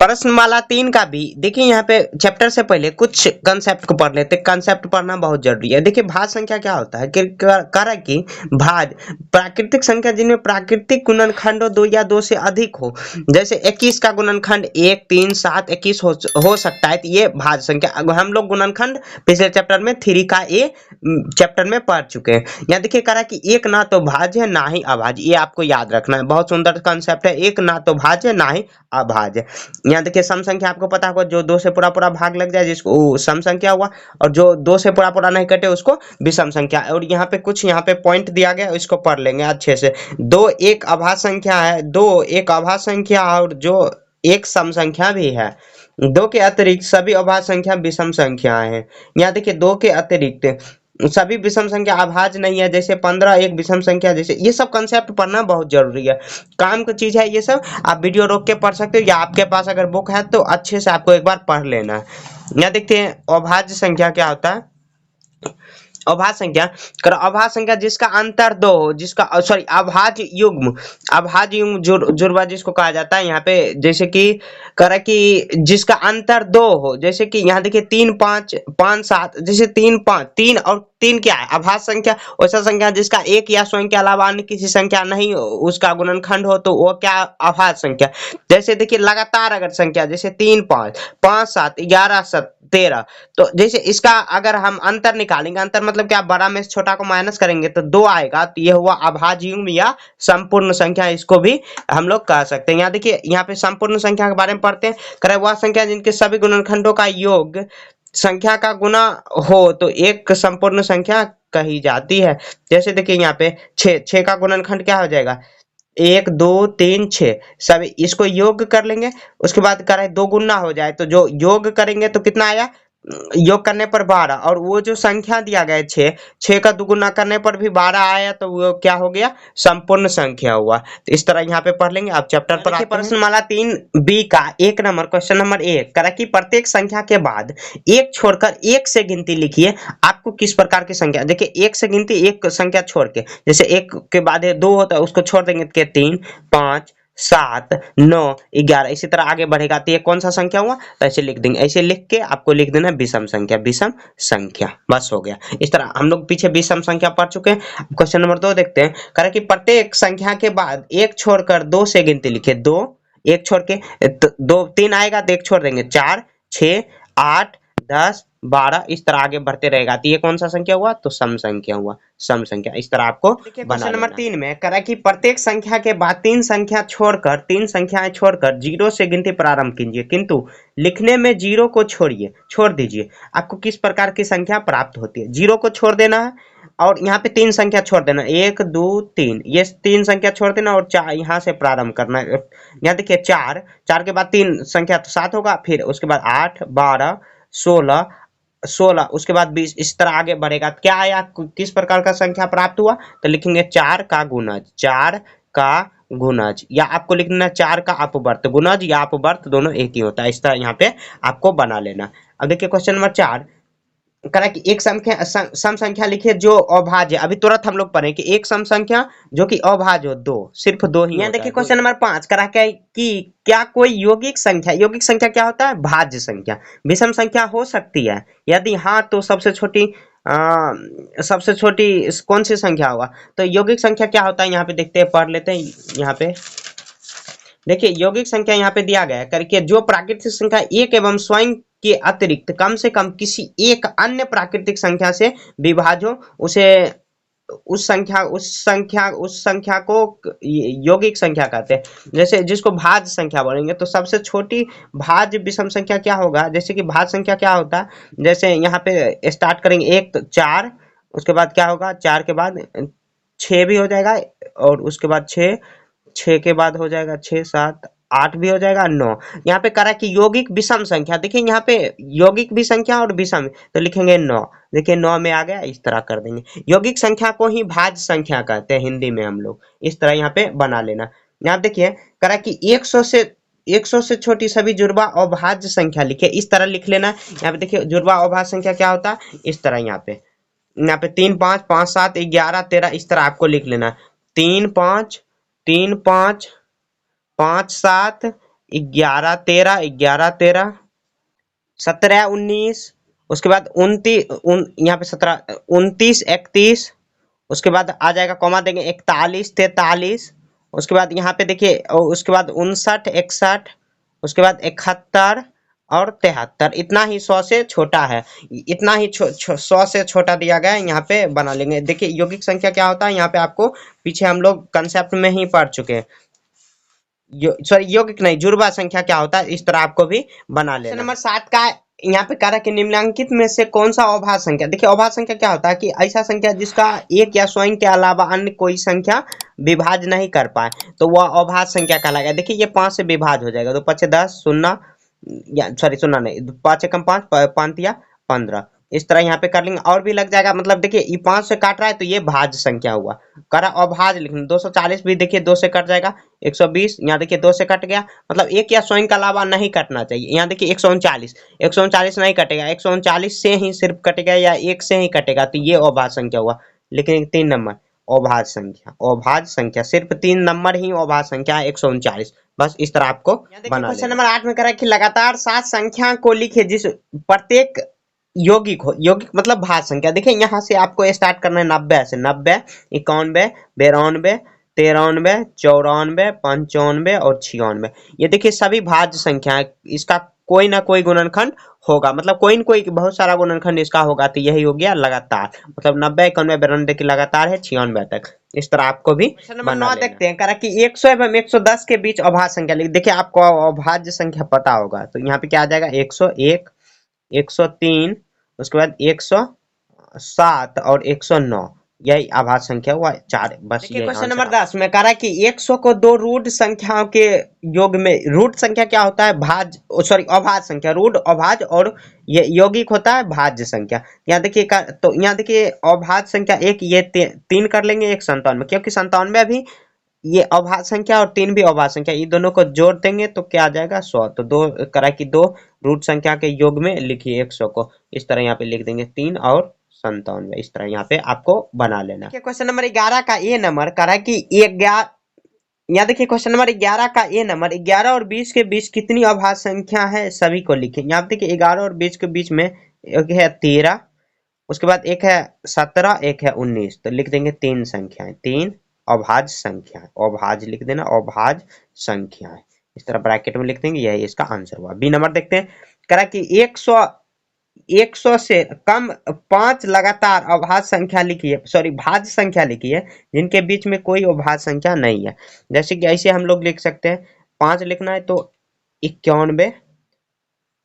प्रश्नमाला 3 का भी देखिए, यहाँ पे चैप्टर से पहले कुछ कंसेप्ट को पढ़ लेते हैं। कंसेप्ट पढ़ना बहुत जरूरी है। देखिए भाज्य संख्या क्या होता है, करा कि भाज्य प्राकृतिक संख्या जिनमें प्राकृतिक गुणनखंड हो 2 या 2 से अधिक हो। जैसे 21 का गुणनखंड 1, 3, 7, 21 हो सकता है, तो ये भाज्य संख्या। हम लोग गुणनखंड पिछले चैप्टर में 3 का ए चैप्टर में पढ़ चुके हैं। यहाँ देखिए करा कि एक ना तो भाज्य है ना ही अभाज्य, ये आपको याद रखना है। बहुत सुंदर कंसेप्ट है, एक ना तो भाज्य ना ही अभाज्य। यहाँ देखिए सम संख्या आपको पता होगा, जो 2 से पूरा पूरा भाग लग जाए जिसको वो सम संख्या हुआ, और जो 2 से पूरा पूरा नहीं कटे उसको विषम संख्या। और यहाँ पे कुछ यहाँ पे पॉइंट दिया गया, इसको पढ़ लेंगे अच्छे से। 2 एक अभाज्य संख्या है, 2 एक अभाज्य संख्या, और जो एक सम संख्या भी है। 2 के अतिरिक्त सभी अभाज्य संख्या विषम संख्याएं हैं। यहाँ देखिए 2 के अतिरिक्त सभी विषम संख्या अभाज्य नहीं है। जैसे 15 एक विषम संख्या, जैसे ये सब कंसेप्ट पढ़ना बहुत जरूरी है। काम की चीज है ये सब, आप वीडियो रोक के पढ़ सकते हो, या आपके पास अगर बुक है तो अच्छे से आपको एक बार पढ़ लेना है। यहाँ देखते हैं अभाज्य संख्या क्या होता है। अभाज्य संख्या अभाज्य संख्या जिसका अंतर 2 हो, जिसका सॉरी अभाज्य युग्म जुड़वा जिसको कहा जाता है। यहाँ पे जैसे कि करा कि जिसका अंतर 2 हो, जैसे कि यहाँ देखिए 3 5 5 7, जैसे 3 5 3 और 3 क्या है अभाज्य संख्या। वैसा संख्या जिसका एक या स्वयं के अलावा अन्य किसी संख्या नहीं हो, उसका गुणनखंड हो, तो वो क्या अभाज्य संख्या। जैसे देखिए लगातार अगर संख्या, जैसे 3 5 5 7 11 7 13, तो जैसे इसका अगर हम अंतर निकालेंगे, अंतर मतलब क्या, बड़ा में से छोटा को माइनस करेंगे तो 2 आएगा, तो ये हुआ अभाज्य युग्म या संपूर्ण संख्या, इसको भी हम लोग कह सकते हैं। यहाँ देखिए यहाँ पे संपूर्ण संख्या के बारे में पढ़ते हैं। करे वह संख्या जिनके सभी गुणनखंडों का योग संख्या का गुना हो तो एक संपूर्ण संख्या कही जाती है। जैसे देखिए यहाँ पे 6 का गुणनखंड क्या हो जाएगा, 1 2 3 6, सभी इसको योग कर लेंगे। उसके बाद करें 2 गुना हो जाए, तो जो योग करेंगे तो कितना आया, योग करने पर 12, और वो जो संख्या दिया गया है 6 का दुगुना करने पर भी 12 आया, तो वो क्या हो गया, संपूर्ण संख्या हुआ। तो इस तरह यहाँ पे पढ़ लेंगे। आप चैप्टर पर प्रश्नमाला 3 बी का 1 नंबर क्वेश्चन नंबर 1 करा कि प्रत्येक संख्या के बाद एक छोड़कर 1 से गिनती लिखिए। आपको किस प्रकार की संख्या, देखिए 1 से गिनती, एक संख्या छोड़ के, जैसे 1 के बाद 2 होता है उसको छोड़ देंगे तो 3 5 7 9 11, इसी तरह आगे बढ़ेगा। तो ये कौन सा संख्या हुआ, तो ऐसे लिख देंगे। ऐसे लिख के आपको लिख देना विषम संख्या, विषम संख्या, बस हो गया। इस तरह हम लोग पीछे विषम संख्या पढ़ चुके हैं। क्वेश्चन नंबर 2 देखते हैं। कह कि प्रत्येक संख्या के बाद एक छोड़कर 2 से गिनती लिखे। 2 एक छोड़ के 2 3 आएगा तो एक छोड़ देंगे, 4 6 8 10 12, इस तरह आगे बढ़ते रहेगा। तो ये कौन सा संख्या हुआ, तो सम संख्या हुआ, सम संख्या। इस तरह आपको क्वेश्चन नंबर 3 में करा कि प्रत्येक संख्या के बाद 3 संख्याएं छोड़कर 0 से गिनती प्रारंभ कीजिए, किंतु लिखने में 0 को छोड़ दीजिए। आपको किस प्रकार की संख्या प्राप्त होती है, 0 को छोड़ देना है, और यहाँ पे 3 संख्या छोड़ देना, 1 2 3, ये 3 संख्या छोड़ देना, और 4 यहाँ से प्रारंभ करना है। यहाँ देखिए 4 के बाद 3 संख्या तो 7 होगा, फिर उसके बाद 8 12 16, उसके बाद 20, इस तरह आगे बढ़ेगा। क्या आया, किस प्रकार का संख्या प्राप्त हुआ, तो लिखेंगे 4 का गुणज, या आपको लिखना 4 का अपवर्त। गुणज या अपवर्त दोनों एक ही होता है। इस तरह यहाँ पे आपको बना लेना। अब देखिए क्वेश्चन नंबर 4 करा कि एक सम संख्या लिखिए जो अभाज्य। अभी तुरंत हम लोग पढ़े कि एक सम संख्या जो कि अभाज्य हो, 2, सिर्फ 2 ही। यहाँ देखिए क्वेश्चन नंबर 5 करा कि क्या कोई यौगिक संख्या क्या होता है, भाज्य संख्या विषम संख्या हो सकती है, यदि हाँ तो सबसे छोटी कौन सी संख्या होगा। तो यौगिक संख्या क्या होता है, यहाँ पे देखते हैं, पढ़ लेते हैं। यहाँ पे देखिए यौगिक संख्या यहाँ पे दिया गया है करके, जो प्राकृतिक संख्या एक एवं स्वयं के अतिरिक्त कम से कम किसी एक अन्य प्राकृतिक संख्या से विभाज्य हो, उसे उस संख्या को यौगिक संख्या कहते हैं। जैसे जिसको भाज्य संख्या बोलेंगे, तो सबसे छोटी भाज्य विषम संख्या क्या होगा, जैसे कि भाज्य संख्या क्या होता है, जैसे यहाँ पे स्टार्ट करेंगे 1 तो 4, उसके बाद क्या होगा, 4 के बाद 6 भी हो जाएगा, और उसके बाद 6 के बाद हो जाएगा 6 7 8 भी हो जाएगा, 9। यहाँ पे करा कि यौगिक विषम संख्या, देखिए यहाँ पे यौगिक भी संख्या और विषम, तो लिखेंगे 9। देखिए 9 में आ गया, इस तरह कर देंगे। यौगिक संख्या को ही भाज्य संख्या कहते हैं हिंदी में हम लोग, इस तरह यहाँ पे बना लेना। यहाँ देखिए करा कि 100 से छोटी सभी जुड़वा अभाज्य संख्या लिखे, इस तरह लिख लेना। यहाँ पे देखिए जुड़वा अभाज्य संख्या क्या होता है, इस तरह यहाँ पे 3 5 5 7 11 13, इस तरह आपको लिख लेना। 3 5 3 5 5 7 11 13, 11 13, 17 19, उसके बाद 29, यहाँ पे 17 29 31, उसके बाद आ जाएगा कॉमा देंगे 41 43, उसके बाद यहाँ पे देखिए उसके बाद 59 61, उसके बाद 71 और 73। इतना ही 100 से छोटा है, इतना ही 100 से छोटा दिया गया है, यहाँ पे बना लेंगे। देखिए यौगिक संख्या क्या होता है, यहाँ पे आपको पीछे हम लोग कंसेप्ट में ही पढ़ चुके हैं। सॉरी यौगिक नहीं, जुड़वा संख्या क्या होता है, इस तरह आपको भी बना लेना। नंबर 7 का यहाँ पे कह रहा है कि निम्नलिखित में से कौन सा अभाज्य संख्या। देखिए अभाज्य संख्या क्या होता है कि ऐसा संख्या जिसका एक या स्वयं के अलावा अन्य कोई संख्या विभाज्य नहीं कर पाए, तो वह अभाज्य संख्या कहलाएगा। देखिए ये 5 से विभाज्य हो जाएगा, तो 5 10 शून्य, या सॉरी शून्य नहीं, 5 एकम 5, 5 या 15, इस तरह यहाँ पे कर लेंगे और भी लग जाएगा। मतलब देखिए ये 5 से काट रहा है तो ये भाज्य संख्या हुआ, करा अभाज्य लिखना। 240 भी देखिए 2 से कट जाएगा, 120 यहाँ देखिए 2 से कट गया, मतलब एक या स्वयं के अलावा नहीं कटना चाहिए। यहाँ देखिए 139 नहीं कटेगा, 139 से ही सिर्फ कटेगा या एक से ही कटेगा, तो ये अभाज्य संख्या हुआ। लेकिन 3 नंबर अभाज्य संख्या, अभाज्य संख्या सिर्फ 3 नंबर ही अभाज्य संख्या है 139। बस इस तरह आपको बना। क्वेश्चन नंबर 8 में कह रहा है कि लगातार 7 संख्या को लिखे जिस प्रत्येक यौगिक हो, यौगिक मतलब भाज्य संख्या। देखिए यहाँ से आपको स्टार्ट करना है 90 से, 90 91 92 93 94 95 और 96। ये देखिए सभी भाज्य संख्या है, इसका कोई ना कोई गुणनखंड होगा, मतलब कोई न कोई बहुत सारा गुणनखंड इसका होगा, तो यही हो गया लगातार, मतलब 90 91 92 की लगातार है 96 तक। इस तरह आपको भी नंबर 9 देखते हैं, कह रहा कि 100 एवं 110 के बीच अभाज्य संख्या लिख। देखिए आपको अभाज्य संख्या पता होगा, तो यहाँ पे क्या आ जाएगा 101 103, उसके बाद 107 और 109, यही आभाज्य संख्या हुआ 4। बस ये क्वेश्चन नंबर 10 में कह रहा है कि 100 को दो रूट संख्याओं के योग में, रूट संख्या क्या होता है, भाज्य सॉरी अभाज्य संख्या, रूट अभाज्य, और ये यौगिक होता है भाज्य संख्या। यहाँ देखिए तो यहाँ देखिए अभाज्य संख्या एक, ये 3 कर लेंगे, एक 97, क्योंकि 97 भी ये अभाज्य संख्या और 3 भी अभाज्य संख्या, ये दोनों को जोड़ देंगे तो क्या आ जाएगा 100। तो दो करा कि दो रूट संख्या के योग में लिखिए 100 को, इस तरह यहाँ पे लिख देंगे 3 और 97, इस तरह यहाँ पे आपको बना लेना। क्वेश्चन नंबर 11 का ए नंबर कह रहा है कि 11, यहाँ देखिए क्वेश्चन नंबर 11 का ए नंबर 11 और 20 के बीच कितनी अभाज्य संख्या है, सभी को लिखें। यहाँ देखिए 11 और 20 के बीच में एक है 13, उसके बाद एक है 17, एक है 19, तो लिख देंगे 3 संख्याएं, 3 अभाज्य संख्या, अभाज्य लिख देना, अभाज्य संख्या है, इस तरह ब्रैकेट में लिख देंगे, यही इसका आंसर हुआ। बी नंबर देखते हैं, कह रहा कि 100 से कम 5 लगातार अभाज्य संख्या लिखिए, सॉरी भाज्य संख्या लिखिए जिनके बीच में कोई अभाज्य संख्या नहीं है। जैसे कि ऐसे हम लोग लिख सकते हैं, 5 लिखना है तो 91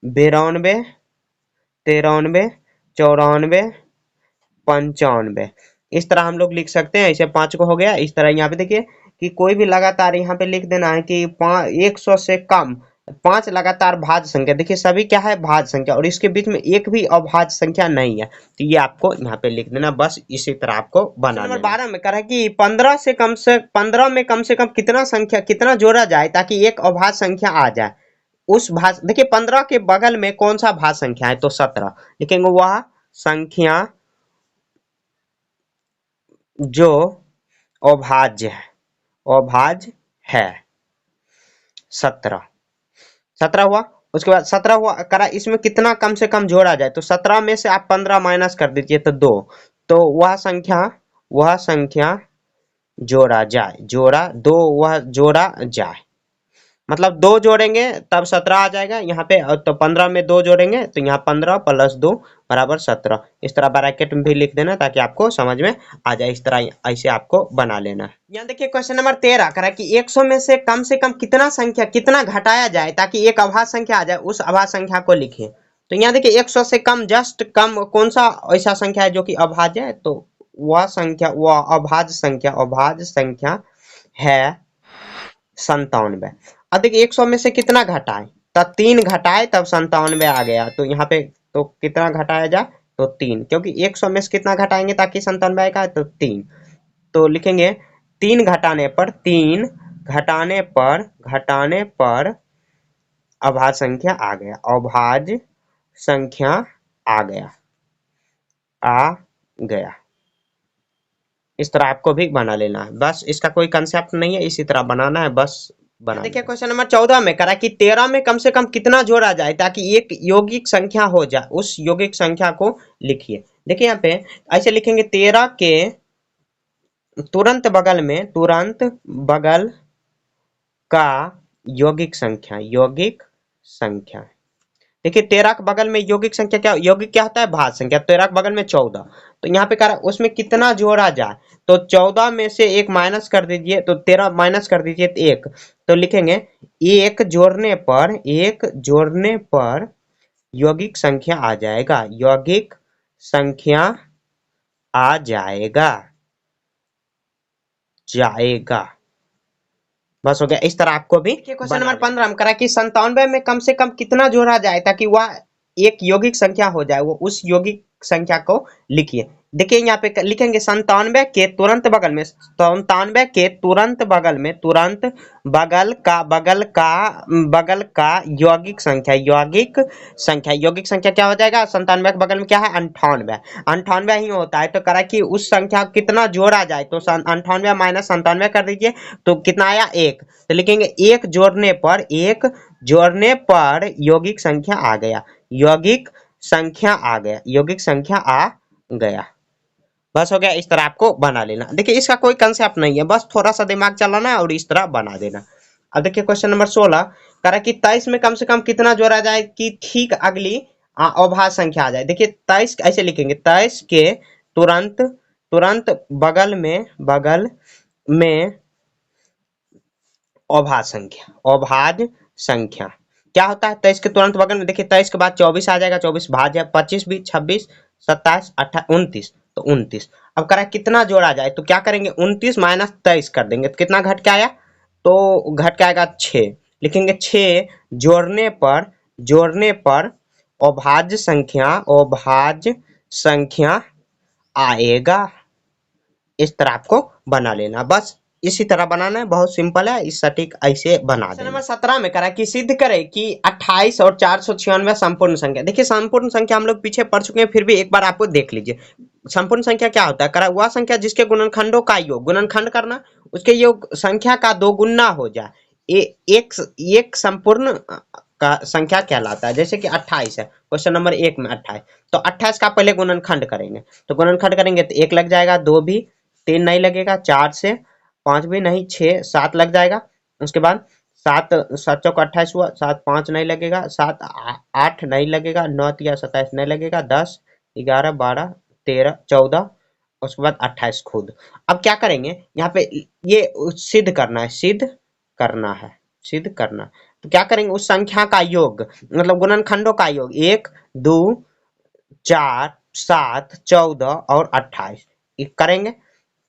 92 93 94 95, इस तरह हम लोग लिख सकते हैं। ऐसे 5 को हो गया। इस तरह यहाँ पे देखिए कि कोई भी लगातार यहाँ पे लिख देना है कि 100 से कम 5 लगातार भाज्य संख्या, देखिए सभी क्या है भाज्य संख्या, और इसके बीच में एक भी अभाज्य संख्या नहीं है, तो ये आपको यहाँ पे लिख देना। बस इसी तरह आपको बना। नंबर 12 में कह रहा है कि 15 में कम से कम कितना जोड़ा जाए ताकि एक अभाज्य संख्या आ जाए। उस भाज्य, देखिए 15 के बगल में कौन सा भाज्य संख्या है, तो 17 लिखेंगे, वह संख्या जो अभाज्य है, अभाज्य है 17 हुआ। उसके बाद 17 हुआ, करा इसमें कितना कम से कम जोड़ा जाए, तो 17 में से आप 15 माइनस कर दीजिए तो 2, तो वह संख्या जोड़ा जाए, वह जोड़ा जाए, मतलब 2 जोड़ेंगे तब 17 आ जाएगा यहाँ पे, तो 15 में 2 जोड़ेंगे तो यहाँ 15 + 2 = 17, इस तरह ब्रैकेट में भी लिख देना ताकि आपको समझ में आ जाए। इस तरह ऐसे आपको बना लेना। यहाँ देखिए क्वेश्चन नंबर 13 कह रहा है कि 100 में से कम कितना घटाया जाए ताकि एक अभाज्य संख्या आ जाए, उस अभाज्य संख्या को लिखिए। तो यहाँ देखिए 100 से कम, जस्ट कम कौन सा ऐसा संख्या है जो कि अभाज्य है, तो वह अभाज्य संख्या है 97। अब देखिए 100 में से कितना घटाए, तब 3 घटाए तब 97 आ गया, तो यहाँ पे तो कितना घटाया जाए, तो 3, क्योंकि 100 में से कितना घटाएंगे ताकि 97 आएगा, तो 3, तो लिखेंगे 3 घटाने पर अभाज्य संख्या आ गया, अभाज्य संख्या आ गया। इस तरह आपको भी बना लेना है, बस इसका कोई कंसेप्ट नहीं है, इसी तरह बनाना है, बस बना। देखिए क्वेश्चन नंबर 14 में करा कि 13 में कम से कम कितना जोड़ा जाए ताकि एक यौगिक संख्या हो जाए, उस यौगिक संख्या को लिखिए। देखिए यहाँ पे ऐसे लिखेंगे 13 के तुरंत बगल का यौगिक संख्या। देखिए 13 के बगल में यौगिक संख्या क्या, यौगिक क्या होता है, भाज्य संख्या। 13 के बगल में 14, तो यहाँ पे कह रहा है उसमें कितना जोड़ा जाए, तो 14 में से एक माइनस कर दीजिए, तो 13 माइनस कर दीजिए तो एक, तो लिखेंगे एक जोड़ने पर यौगिक संख्या आ जाएगा, यौगिक संख्या आ जाएगा। बस हो गया। इस तरह आपको भी क्वेश्चन नंबर 15 में करा कि 97 में कम से कम कितना जोड़ा जाए ताकि वह एक यौगिक संख्या हो जाए, वो उस यौगिक संख्या को लिखिए। देखिए यहाँ पे लिखेंगे 97 के तुरंत बगल में, 97 के तुरंत बगल का यौगिक संख्या क्या हो जाएगा, 97 के बगल में क्या है, 98, 98 ही होता है। तो करा कि उस संख्या कितना जोड़ा जाए, तो 98 माइनस 97 कर दीजिए, तो कितना आया, एक। तो लिखेंगे एक जोड़ने पर यौगिक संख्या आ गया, यौगिक संख्या आ गया। बस हो गया। इस तरह आपको बना लेना। देखिए इसका कोई कंसेप्ट नहीं है, बस थोड़ा सा दिमाग चलाना है और इस तरह बना देना। अब देखिए क्वेश्चन नंबर 16 कह रहा है कि 23 में कम से कम कितना जोड़ा जाए कि ठीक अगली अभाज्य संख्या आ जाए। देखिए 23 ऐसे लिखेंगे, 23 के तुरंत बगल में अभाज्य संख्या क्या होता है, 23 के तुरंत बगल में। देखिए 23 के बाद 24 आ जाएगा, 24 भाज्य, 25 भी, 26, 27, 28, 29, तो 29। अब कह रहा है कितना जोड़ा जाए, तो क्या करेंगे 29 माइनस 23 कर देंगे, तो कितना घट के आया, तो घट के आएगा 6। लिखेंगे 6 जोड़ने पर अभाज्य संख्या आएगा। इस तरह आपको बना लेना, बस इसी तरह बनाना है, बहुत सिंपल है। इस सटीक ऐसे बना देना। नंबर 17 में करा कि सिद्ध करे कि 28 और 496 संपूर्ण संख्या। देखिए संपूर्ण संख्या हम लोग पीछे पढ़ चुके हैं, फिर भी एक बार आपको देख लीजिए। संपूर्ण संख्या क्या होता है, करा वह संख्या जिसके गुणनखंडों का योग, गुणनखंड करना, उसके योग संख्या का दोगुना हो जाए, एक संपूर्ण का संख्या कहलाता है। जैसे कि 28 है, क्वेश्चन नंबर 1 में 28, तो 28 का पहले गुणनखंड करेंगे, तो गुणनखंड करेंगे तो 1 लग जाएगा, 2 भी, 3 नहीं लगेगा, 4 से 5 भी नहीं, 6, 7 लग जाएगा। उसके बाद 7 7 चौक 28 हुआ, 7 5 नहीं लगेगा, 7 8 नहीं लगेगा, 9 या 27 नहीं लगेगा, 10 11 12 13 14, उसके बाद 28 खुद। अब क्या करेंगे यहाँ पे, ये सिद्ध करना, तो क्या करेंगे उस संख्या का योग, मतलब गुणनखंडों का योग, 1 2 4 7 14 और 28 करेंगे।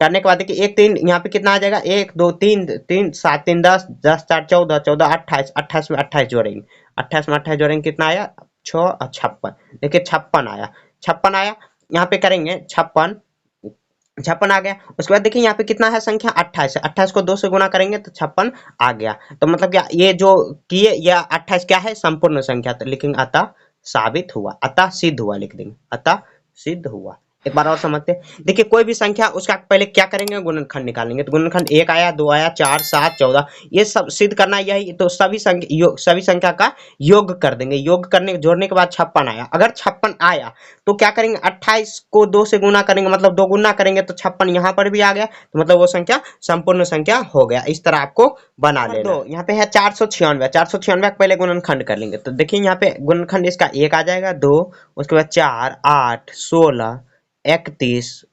करने के बाद देखिए 1 3 यहाँ पे कितना आ जाएगा, 1 2 3 3 7 3 10 10 4 14 14 28, 28 में 28 जोड़ेंगे, 28 में 28 जोड़ेंगे, कितना आया 6 और 56। देखिए 56 आया, यहाँ पे करेंगे 56 आ गया। उसके बाद देखिए यहाँ पे कितना है संख्या, 28 है, 28 को 2 से गुना करेंगे तो 56 आ गया। तो मतलब क्या ये जो किए, यह 28 क्या है, संपूर्ण संख्या, तो लिखेंगे अतः साबित हुआ, अतः सिद्ध हुआ, लिख देंगे अतः सिद्ध हुआ। एक बार और समझते हैं। देखिए कोई भी संख्या उसका पहले क्या करेंगे, गुणनखंड निकालेंगे, तो गुणनखंड 1 आया, 2 आया, 4 7 14, ये सब सिद्ध करना यही, तो सभी संख्या का योग कर देंगे, योग करने जोड़ने के बाद 56 आया। अगर 56 आया तो क्या करेंगे, 28 को 2 से गुना करेंगे, मतलब 2 गुना करेंगे, तो 56 यहाँ पर भी आ गया, तो मतलब वो संख्या संपूर्ण संख्या हो गया। इस तरह आपको बना लेना। यहाँ पे है 496 पहले गुणनखंड कर लेंगे, तो देखिए यहाँ पे गुणनखंड इसका 1 आ जाएगा, 2, उसके बाद 4 8 16 31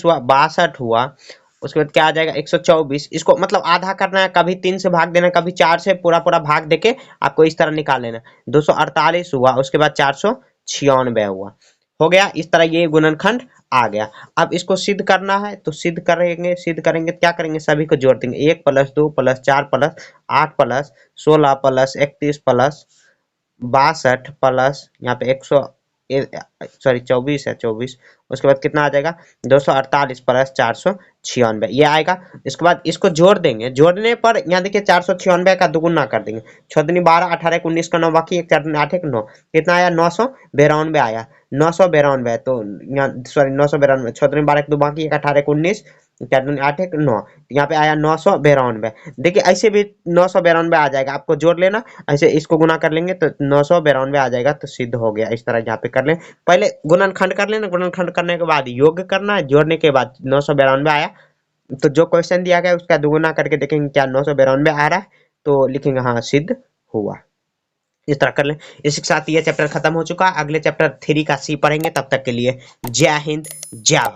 हुआ, 62 हुआ, उसके बाद क्या आ जाएगा 124। इसको मतलब आधा करना है, कभी 3 से भाग देना, कभी 4 से पूरा भाग देके आपको इस तरह निकाल लेना। 248 हुआ, उसके बाद 496 हुआ, हो गया। इस तरह ये गुणनखंड आ गया। अब इसको सिद्ध करना है, तो सिद्ध करेंगे क्या करेंगे, सभी को जोड़ देंगे, 1 + 2 + 4 + 8 + 16 + 31 + 62 प्लस यहाँ पे 24 है, 24, उसके बाद कितना आ जाएगा 248 + 496 ये आएगा। इसके बाद इसको जोड़ देंगे, जोड़ने पर यहाँ देखिए 496 का दोगुना कर देंगे, 6 दूनी 12 18 1 19 का 9 बाकी 1 4 8 1 9, कितना आया 992 आया, 992, तो यहाँ सॉरी 992, 6 दूनी 12 1 2 बाकी 1 18 1 19, क्या 8 एक 9, यहाँ पे आया 992। देखिए ऐसे भी 992 आ जाएगा, आपको जोड़ लेना, ऐसे इसको गुना कर लेंगे तो 992 आ जाएगा, तो सिद्ध हो गया। इस तरह यहाँ पे कर लें, पहले गुणनखंड कर लेना, गुणनखंड करने के बाद योग करना है, जोड़ने के बाद 992 आया, तो जो क्वेश्चन दिया गया उसका दुगुना करके देखेंगे क्या 992 आ रहा है, तो लिखेंगे हाँ सिद्ध हुआ। इस तरह कर लें। इसके साथ ये चैप्टर खत्म हो चुका है, अगले चैप्टर 3 का सी पढ़ेंगे, तब तक के लिए जय हिंद जय भारत।